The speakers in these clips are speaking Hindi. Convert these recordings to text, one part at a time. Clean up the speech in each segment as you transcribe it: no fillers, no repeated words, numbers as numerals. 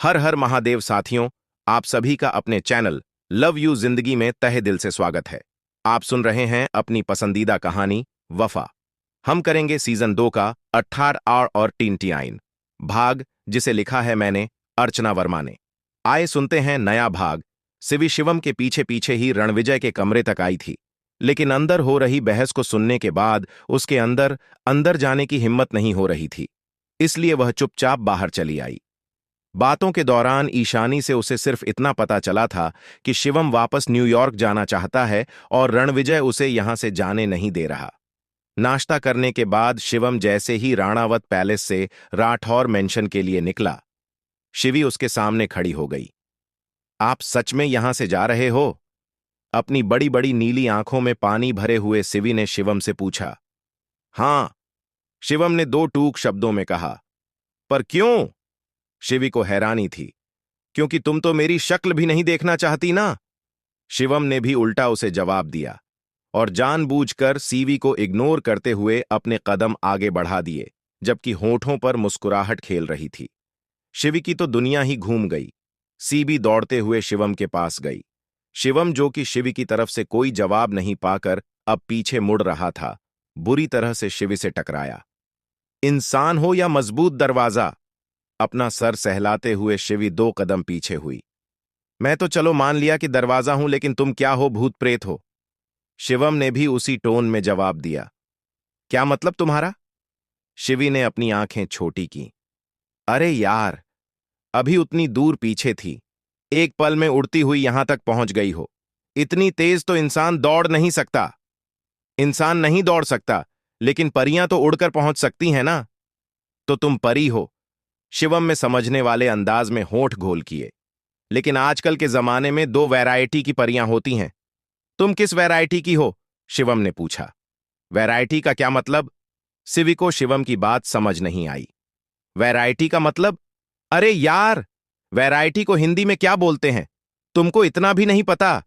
हर हर महादेव साथियों, आप सभी का अपने चैनल लव यू जिंदगी में तहे दिल से स्वागत है। आप सुन रहे हैं अपनी पसंदीदा कहानी वफा। हम करेंगे सीजन 2 का 18 और टीन भाग, जिसे लिखा है मैंने, अर्चना वर्मा ने। आए सुनते हैं नया भाग। सिवी शिवम के पीछे पीछे ही रणविजय के कमरे तक आई थी, लेकिन अंदर हो रही बहस को सुनने के बाद उसके अंदर अंदर जाने की हिम्मत नहीं हो रही थी, इसलिए वह चुपचाप बाहर चली आई। बातों के दौरान ईशानी से उसे सिर्फ इतना पता चला था कि शिवम वापस न्यूयॉर्क जाना चाहता है और रणविजय उसे यहां से जाने नहीं दे रहा। नाश्ता करने के बाद शिवम जैसे ही राणावत पैलेस से राठौर मेंशन के लिए निकला, शिवी उसके सामने खड़ी हो गई। आप सच में यहां से जा रहे हो? अपनी बड़ी बड़ी नीली आंखों में पानी भरे हुए सिवी ने शिवम से पूछा। हां, शिवम ने दो टूक शब्दों में कहा। पर क्यों? शिवी को हैरानी थी। क्योंकि तुम तो मेरी शक्ल भी नहीं देखना चाहती ना? शिवम ने भी उल्टा उसे जवाब दिया और जानबूझकर सीवी को इग्नोर करते हुए अपने कदम आगे बढ़ा दिए, जबकि होठों पर मुस्कुराहट खेल रही थी। शिवी की तो दुनिया ही घूम गई। सीवी दौड़ते हुए शिवम के पास गई। शिवम, जो कि शिवी की तरफ से कोई जवाब नहीं पाकर अब पीछे मुड़ रहा था, बुरी तरह से शिवी से टकराया। इंसान हो या मजबूत दरवाजा? अपना सर सहलाते हुए शिवी 2 कदम पीछे हुई। मैं तो चलो मान लिया कि दरवाजा हूं, लेकिन तुम क्या हो, भूत प्रेत हो? शिवम ने भी उसी टोन में जवाब दिया। क्या मतलब तुम्हारा? शिवी ने अपनी आंखें छोटी की। अरे यार, अभी उतनी दूर पीछे थी, एक पल में उड़ती हुई यहां तक पहुंच गई हो। इतनी तेज तो इंसान दौड़ नहीं सकता। इंसान नहीं दौड़ सकता, लेकिन परियां तो उड़कर पहुंच सकती हैं ना? तो तुम परी हो। शिवम में समझने वाले अंदाज में होंठ घोल किए। लेकिन आजकल के जमाने में 2 वैरायटी की परियां होती हैं। तुम किस वैरायटी की हो? शिवम ने पूछा। वैरायटी का क्या मतलब? सिवी को शिवम की बात समझ नहीं आई। वैरायटी का मतलब? अरे यार, वैरायटी को हिंदी में क्या बोलते हैं? तुमको इतना भी नहीं पता?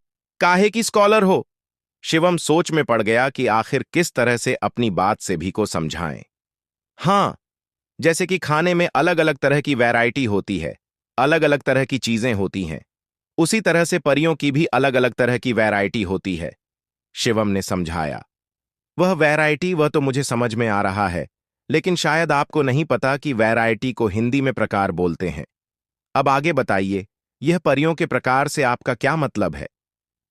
काहे की स्कॉलर हो? शिवम सोच में पड़ गया कि आखिर किस तरह से अपनी बात से भी को समझाएं। हां, जैसे कि खाने में अलग अलग तरह की वैरायटी होती है, अलग अलग तरह की चीजें होती हैं, उसी तरह से परियों की भी अलग अलग तरह की वैरायटी होती है, शिवम ने समझाया। वह वैरायटी, वह तो मुझे समझ में आ रहा है, लेकिन शायद आपको नहीं पता कि वैरायटी को हिंदी में प्रकार बोलते हैं। अब आगे बताइए, यह परियों के प्रकार से आपका क्या मतलब है?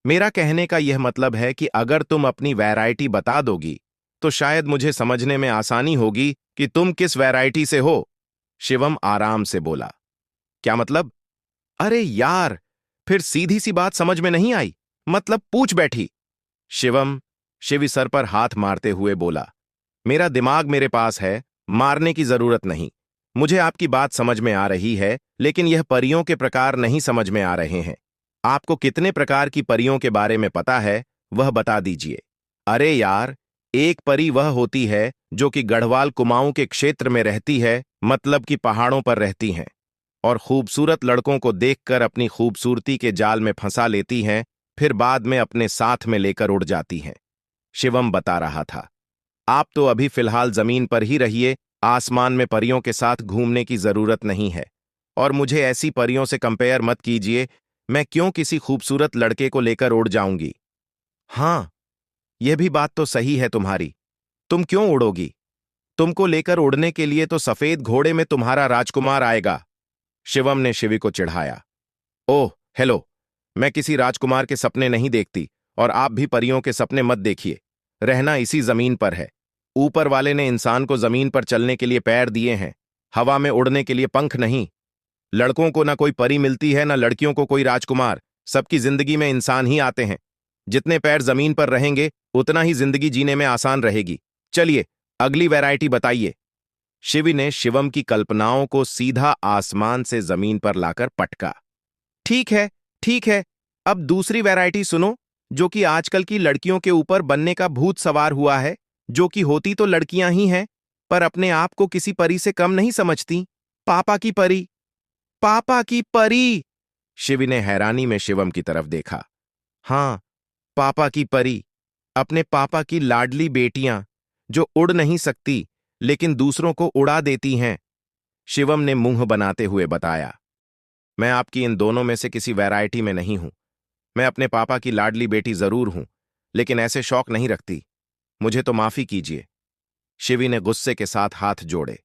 मेरा कहने का यह मतलब है कि अगर तुम अपनी वैरायटी बता दोगी तो शायद मुझे समझने में आसानी होगी कि तुम किस वैरायटी से हो। शिवम आराम से बोला। क्या मतलब? अरे यार, फिर सीधी सी बात समझ में नहीं आई, मतलब पूछ बैठी। शिवम, शिवी सर पर हाथ मारते हुए बोला। मेरा दिमाग मेरे पास है, मारने की जरूरत नहीं। मुझे आपकी बात समझ में आ रही है, लेकिन यह परियों के प्रकार नहीं समझ में आ रहे हैं। आपको कितने प्रकार की परियों के बारे में पता है, वह बता दीजिए। अरे यार, एक परी वह होती है जो कि गढ़वाल कुमाऊं के क्षेत्र में रहती है, मतलब कि पहाड़ों पर रहती हैं, और खूबसूरत लड़कों को देखकर अपनी खूबसूरती के जाल में फंसा लेती हैं, फिर बाद में अपने साथ में लेकर उड़ जाती हैं। शिवम बता रहा था। आप तो अभी फिलहाल जमीन पर ही रहिए, आसमान में परियों के साथ घूमने की जरूरत नहीं है। और मुझे ऐसी परियों से कंपेयर मत कीजिए। मैं क्यों किसी खूबसूरत लड़के को लेकर उड़ जाऊंगी? हां, यह भी बात तो सही है तुम्हारी। तुम क्यों उड़ोगी? तुमको लेकर उड़ने के लिए तो सफेद घोड़े में तुम्हारा राजकुमार आएगा। शिवम ने शिवी को चिढ़ाया। ओह हेलो, मैं किसी राजकुमार के सपने नहीं देखती, और आप भी परियों के सपने मत देखिए। रहना इसी जमीन पर है। ऊपर वाले ने इंसान को जमीन पर चलने के लिए पैर दिए हैं, हवा में उड़ने के लिए पंख नहीं। लड़कों को ना कोई परी मिलती है, ना लड़कियों को कोई राजकुमार। सबकी जिंदगी में इंसान ही आते हैं। जितने पैर जमीन पर रहेंगे, उतना ही जिंदगी जीने में आसान रहेगी। चलिए, अगली वैरायटी बताइए। शिवी ने शिवम की कल्पनाओं को सीधा आसमान से जमीन पर लाकर पटका। ठीक है, ठीक है। अब दूसरी वैरायटी सुनो, जो कि आजकल की लड़कियों के ऊपर बनने का भूत सवार हुआ है, जो कि होती तो लड़कियां ही हैं, पर अपने आप को किसी परी से कम नहीं समझती। पापा की परी। पापा की परी! शिवी ने हैरानी में शिवम की तरफ देखा। हां, पापा की परी। अपने पापा की लाडली बेटियां, जो उड़ नहीं सकती, लेकिन दूसरों को उड़ा देती हैं, शिवम ने मुंह बनाते हुए बताया। मैं आपकी इन दोनों में से किसी वैरायटी में नहीं हूं। मैं अपने पापा की लाडली बेटी जरूर हूं, लेकिन ऐसे शौक नहीं रखती। मुझे तो माफी कीजिए। शिवी ने गुस्से के साथ हाथ जोड़े।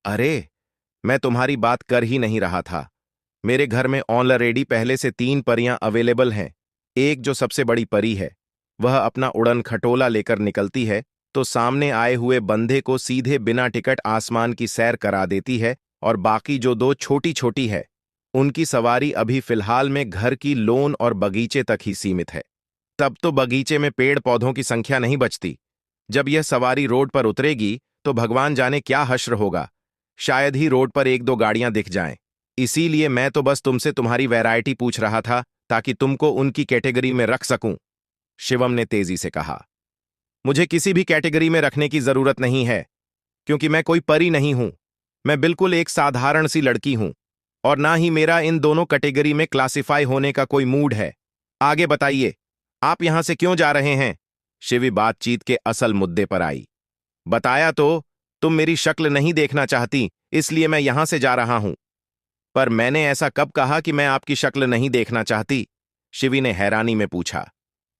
अरे, मैं तुम्हारी बात कर ही नहीं रहा था। मेरे घर में ऑलरेडी पहले से 3 परियां अवेलेबल हैं। एक जो सबसे बड़ी परी है, वह अपना उड़न खटोला लेकर निकलती है तो सामने आए हुए बंधे को सीधे बिना टिकट आसमान की सैर करा देती है, और बाकी जो 2 छोटी छोटी है, उनकी सवारी अभी फिलहाल में घर की लोन और बगीचे तक ही सीमित है। तब तो बगीचे में पेड़ पौधों की संख्या नहीं बचती। जब यह सवारी रोड पर उतरेगी तो भगवान जाने क्या हश्र होगा। शायद ही रोड पर 1-2 गाड़ियां दिख जाएं। इसीलिए मैं तो बस तुमसे तुम्हारी वैरायटी पूछ रहा था, ताकि तुमको उनकी कैटेगरी में रख सकूं। शिवम ने तेजी से कहा। मुझे किसी भी कैटेगरी में रखने की जरूरत नहीं है, क्योंकि मैं कोई परी नहीं हूं। मैं बिल्कुल एक साधारण सी लड़की हूं, और ना ही मेरा इन दोनों कैटेगरी में क्लासिफाई होने का कोई मूड है। आगे बताइए, आप यहां से क्यों जा रहे हैं? शिवी बातचीत के असल मुद्दे पर आई। बताया तो, तुम मेरी शक्ल नहीं देखना चाहती, इसलिए मैं यहां से जा रहा हूं। पर मैंने ऐसा कब कहा कि मैं आपकी शक्ल नहीं देखना चाहती? शिवी ने हैरानी में पूछा।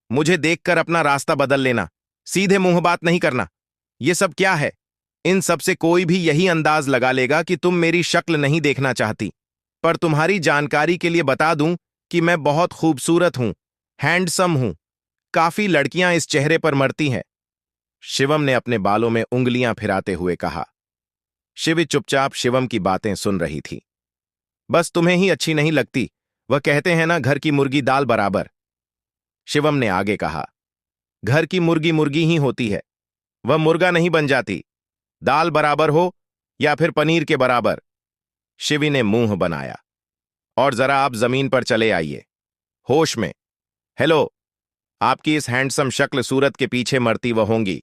मुझे देखकर अपना रास्ता बदल लेना, सीधे मुंह बात नहीं करना। ये सब क्या है? इन सब से कोई भी यही अंदाज लगा लेगा कि तुम मेरी शक्ल नहीं देखना चाहती। पर तुम्हारी जानकारी के लिए बता दूं कि मैं बहुत खूबसूरत हूं, हैंडसम हूं। काफी लड़कियां इस चेहरे पर मरती हैं। शिवम ने अपने बालों में उंगलियां फिराते हुए कहा। शिवी चुपचाप शिवम की बातें सुन रही थी। बस तुम्हें ही अच्छी नहीं लगती, वह कहते हैं ना, घर की मुर्गी दाल बराबर। शिवम ने आगे कहा। घर की मुर्गी मुर्गी ही होती है, वह मुर्गा नहीं बन जाती, दाल बराबर हो या फिर पनीर के बराबर। शिवी ने मुंह बनाया। और जरा आप जमीन पर चले आइए, होश में। हेलो, आपकी इस हैंडसम शक्ल सूरत के पीछे मरती वह होंगी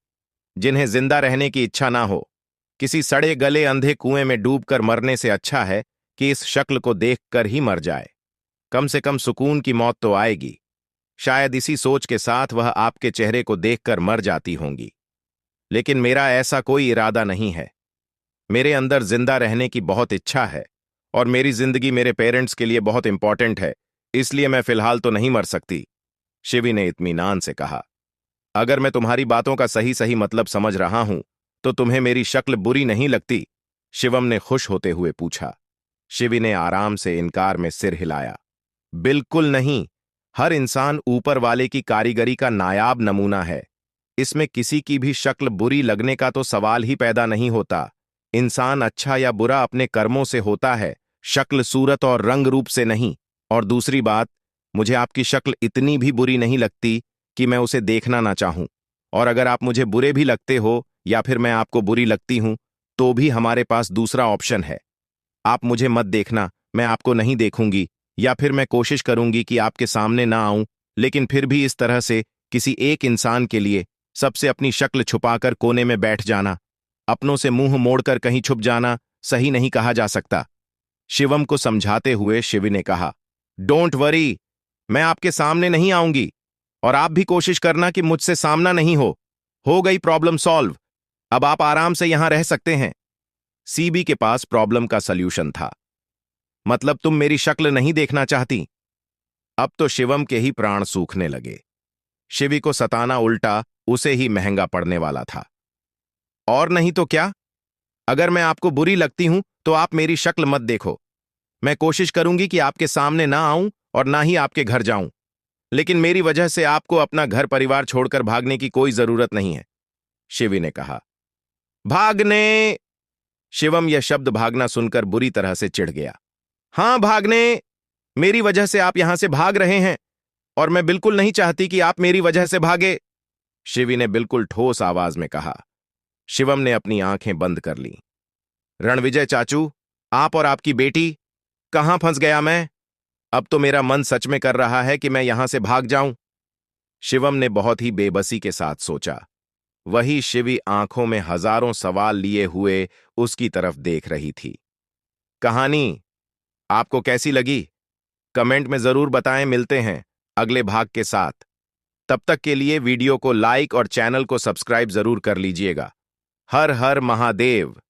जिन्हें जिंदा रहने की इच्छा ना हो। किसी सड़े गले अंधे कुएं में डूबकर मरने से अच्छा है कि इस शक्ल को देखकर ही मर जाए। कम से कम सुकून की मौत तो आएगी। शायद इसी सोच के साथ वह आपके चेहरे को देखकर मर जाती होंगी। लेकिन मेरा ऐसा कोई इरादा नहीं है। मेरे अंदर जिंदा रहने की बहुत इच्छा है, और मेरी जिंदगी मेरे पेरेंट्स के लिए बहुत इंपॉर्टेंट है, इसलिए मैं फिलहाल तो नहीं मर सकती। शिवी ने इत्मीनान से कहा। अगर मैं तुम्हारी बातों का सही सही मतलब समझ रहा हूं, तो तुम्हें मेरी शक्ल बुरी नहीं लगती? शिवम ने खुश होते हुए पूछा। शिवी ने आराम से इनकार में सिर हिलाया। बिल्कुल नहीं। हर इंसान ऊपर वाले की कारीगरी का नायाब नमूना है। इसमें किसी की भी शक्ल बुरी लगने का तो सवाल ही पैदा नहीं होता। इंसान अच्छा या बुरा अपने कर्मों से होता है, शक्ल सूरत और रंग रूप से नहीं। और दूसरी बात, मुझे आपकी शक्ल इतनी भी बुरी नहीं लगती कि मैं उसे देखना ना चाहूं। और अगर आप मुझे बुरे भी लगते हो या फिर मैं आपको बुरी लगती हूं, तो भी हमारे पास दूसरा ऑप्शन है। आप मुझे मत देखना, मैं आपको नहीं देखूंगी, या फिर मैं कोशिश करूंगी कि आपके सामने ना आऊं, लेकिन फिर भी इस तरह से किसी एक इंसान के लिए सबसे अपनी शक्ल छुपाकर कोने में बैठ जाना, अपनों से मुंह मोड़कर कहीं छुप जाना सही नहीं कहा जा सकता। शिवम को समझाते हुए शिवी ने कहा। डोंट वरी, मैं आपके सामने नहीं आऊंगी, और आप भी कोशिश करना कि मुझसे सामना नहीं हो गई प्रॉब्लम सॉल्व। अब आप आराम से यहां रह सकते हैं। सीबी के पास प्रॉब्लम का सल्यूशन था। मतलब तुम मेरी शक्ल नहीं देखना चाहती? अब तो शिवम के ही प्राण सूखने लगे। शिवी को सताना उल्टा उसे ही महंगा पड़ने वाला था। और नहीं तो क्या? अगर मैं आपको बुरी लगती हूं तो आप मेरी शक्ल मत देखो। मैं कोशिश करूंगी कि आपके सामने ना आऊं और ना ही आपके घर जाऊं, लेकिन मेरी वजह से आपको अपना घर परिवार छोड़कर भागने की कोई जरूरत नहीं है। शिवी ने कहा। भागने? शिवम यह शब्द भागना सुनकर बुरी तरह से चिढ़ गया। हां, भागने। मेरी वजह से आप यहां से भाग रहे हैं, और मैं बिल्कुल नहीं चाहती कि आप मेरी वजह से भागे, शिवी ने बिल्कुल ठोस आवाज में कहा। शिवम ने अपनी आंखें बंद कर लीं। रणविजय चाचू, आप और आपकी बेटी, कहां फंस गया मैं? अब तो मेरा मन सच में कर रहा है कि मैं यहां से भाग जाऊं। शिवम ने बहुत ही बेबसी के साथ सोचा। वही शिवी आंखों में हजारों सवाल लिए हुए उसकी तरफ देख रही थी। कहानी आपको कैसी लगी? कमेंट में जरूर बताएं। मिलते हैं अगले भाग के साथ। तब तक के लिए वीडियो को लाइक और चैनल को सब्सक्राइब जरूर कर लीजिएगा। हर हर महादेव।